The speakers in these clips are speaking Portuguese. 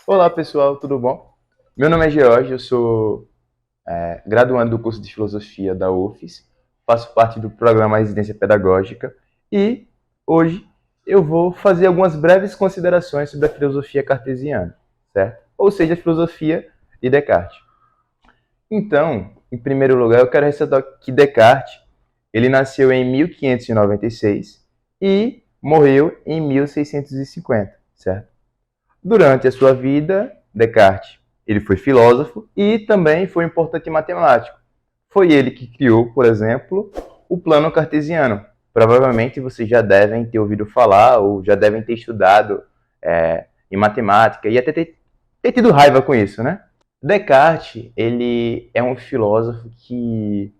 Olá pessoal, tudo bom? Meu nome é George, eu sou graduando do curso de Filosofia da UFES, faço parte do programa Residência Pedagógica e hoje eu vou fazer algumas breves considerações sobre a filosofia cartesiana, certo? Ou seja, a filosofia de Descartes. Então, em primeiro lugar, eu quero ressaltar que Descartes ele nasceu em 1596 e morreu em 1650, certo? Durante a sua vida, Descartes ele foi filósofo e também foi um importante matemático. Foi ele que criou, por exemplo, o plano cartesiano. Provavelmente vocês já devem ter ouvido falar ou já devem ter estudado em matemática e até ter tido raiva com isso, né? Descartes, ele é um filósofo que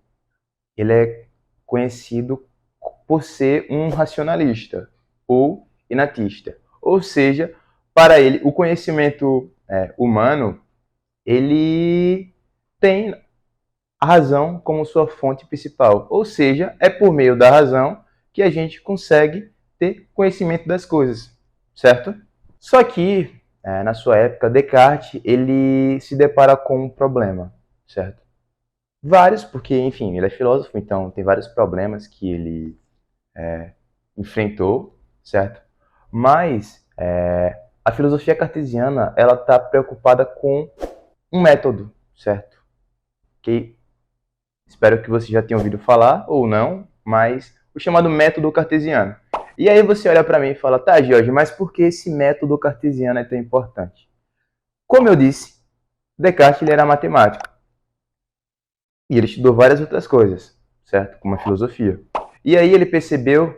ele é conhecido por ser um racionalista ou inatista. Ou seja, para ele, o conhecimento humano, ele tem a razão como sua fonte principal. Ou seja, é por meio da razão que a gente consegue ter conhecimento das coisas, certo? Só que, na sua época, Descartes, ele se depara com um problema, certo? Vários, porque, enfim, ele é filósofo, então tem vários problemas que ele enfrentou, certo? Mas a filosofia cartesiana, ela está preocupada com um método, certo? Que espero que você já tenha ouvido falar, ou não, mas o chamado método cartesiano. E aí você olha para mim e fala, tá, Jorge, mas por que esse método cartesiano é tão importante? Como eu disse, Descartes ele era matemático. E ele estudou várias outras coisas, certo? Como a filosofia. E aí ele percebeu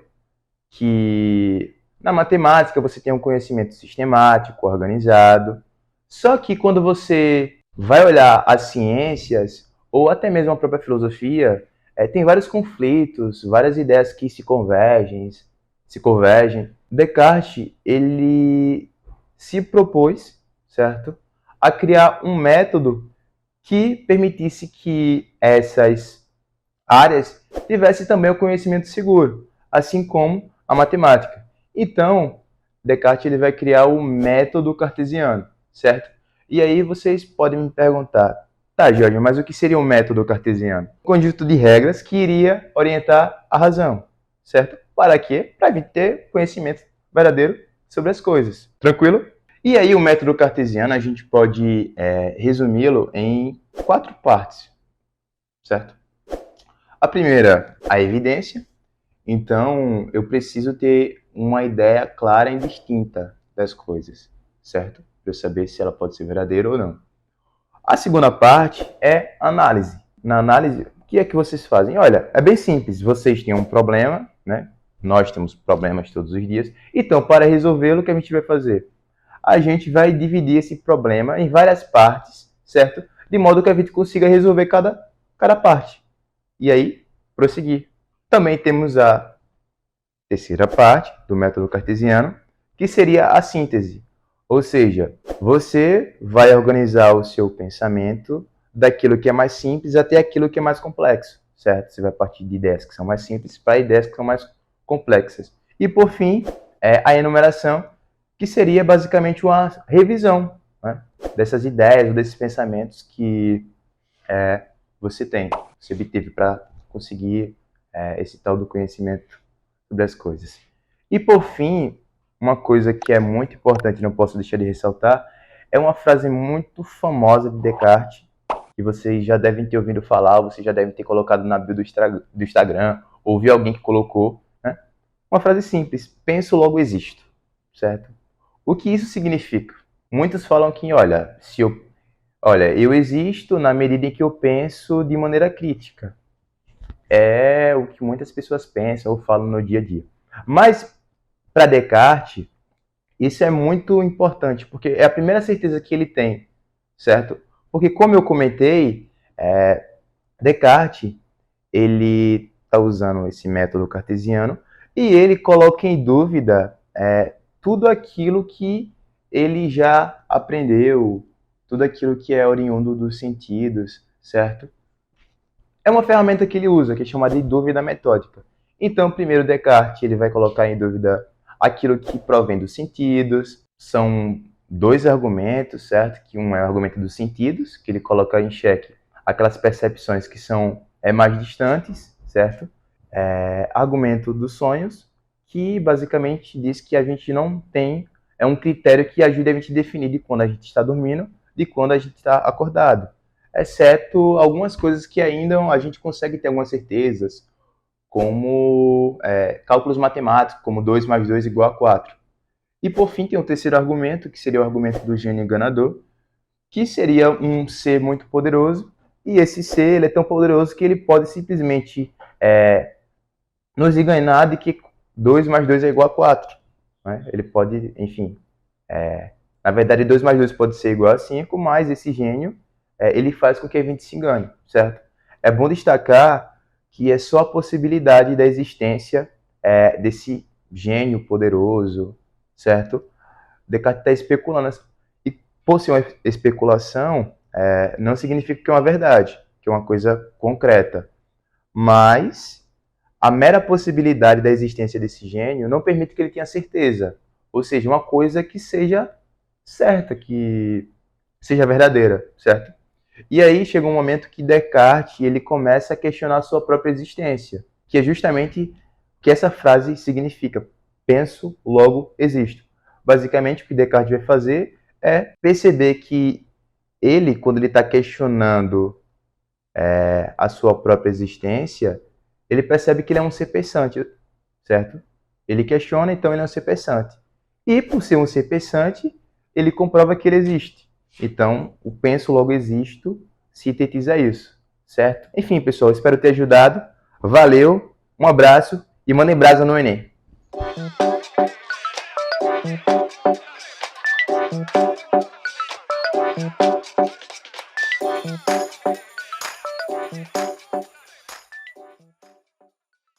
que na matemática você tem um conhecimento sistemático, organizado. Só que quando você vai olhar as ciências, ou até mesmo a própria filosofia, tem vários conflitos, várias ideias que se convergem. Descartes, ele se propôs, certo? A criar um método que permitisse que essas áreas tivessem também o conhecimento seguro, assim como a matemática. Então, Descartes ele vai criar o método cartesiano, certo? E aí vocês podem me perguntar, tá, Jorge, mas o que seria um método cartesiano? Um conjunto de regras que iria orientar a razão, certo? Para quê? Para a gente ter conhecimento verdadeiro sobre as coisas. Tranquilo? E aí o método cartesiano a gente pode resumi-lo em 4 partes, certo? A primeira, a evidência. Então, eu preciso ter uma ideia clara e distinta das coisas, certo? Para eu saber se ela pode ser verdadeira ou não. A segunda parte é análise. Na análise, o que é que vocês fazem? Olha, é bem simples. Vocês têm um problema, né? Nós temos problemas todos os dias. Então, para resolvê-lo, o que a gente vai fazer? A gente vai dividir esse problema em várias partes, certo? De modo que a gente consiga resolver cada parte. E aí, prosseguir. Também temos a terceira parte do método cartesiano, que seria a síntese. Ou seja, você vai organizar o seu pensamento daquilo que é mais simples até aquilo que é mais complexo, certo? Você vai partir de ideias que são mais simples para ideias que são mais complexas. E, por fim, a enumeração, que seria basicamente uma revisão, né, dessas ideias, desses pensamentos que você tem, você obteve para conseguir esse tal do conhecimento sobre as coisas. E por fim, uma coisa que é muito importante, não posso deixar de ressaltar, é uma frase muito famosa de Descartes, que vocês já devem ter ouvido falar, vocês já devem ter colocado na bio do Instagram, ou viu alguém que colocou, né? Uma frase simples, penso logo existo, certo? O que isso significa? Muitos falam que, eu existo na medida em que eu penso de maneira crítica. É o que muitas pessoas pensam ou falam no dia a dia. Mas, para Descartes, isso é muito importante, porque é a primeira certeza que ele tem, certo? Porque, como eu comentei, Descartes, ele está usando esse método cartesiano e ele coloca em dúvida tudo aquilo que ele já aprendeu, tudo aquilo que é oriundo dos sentidos, certo? é uma ferramenta que ele usa, que é chamada de dúvida metódica. Então, primeiro Descartes ele vai colocar em dúvida aquilo que provém dos sentidos. São dois argumentos, certo? Que um é o argumento dos sentidos, que ele coloca em xeque aquelas percepções que são mais distantes, certo? Argumento dos sonhos, que basicamente diz que a gente não tem um critério que ajude a gente a definir de quando a gente está dormindo, de quando a gente está acordado, exceto algumas coisas que ainda a gente consegue ter algumas certezas, como cálculos matemáticos, como 2 mais 2 igual a 4. E por fim tem o terceiro argumento, que seria o argumento do gênio enganador, que seria um ser muito poderoso, e esse ser ele é tão poderoso que ele pode simplesmente nos enganar de que 2 mais 2 é igual a 4. Né? Ele pode, enfim, na verdade 2 mais 2 pode ser igual a 5, mas esse gênio ele faz com que a gente se engane, certo? É bom destacar que é só a possibilidade da existência desse gênio poderoso, certo? Descartes está especulando. E por ser uma especulação, não significa que é uma verdade, que é uma coisa concreta. Mas a mera possibilidade da existência desse gênio não permite que ele tenha certeza. Ou seja, uma coisa que seja certa, que seja verdadeira, certo? E aí chega um momento que Descartes ele começa a questionar a sua própria existência, que é justamente o que essa frase significa: penso, logo existo. Basicamente, o que Descartes vai fazer é perceber que ele, quando ele está questionando a sua própria existência, ele percebe que ele é um ser pensante, certo? Ele questiona, então ele é um ser pensante. E por ser um ser pensante, ele comprova que ele existe. Então, o penso, logo existo, sintetiza isso, certo? Enfim, pessoal, espero ter ajudado. Valeu, um abraço e mandem brasa no Enem.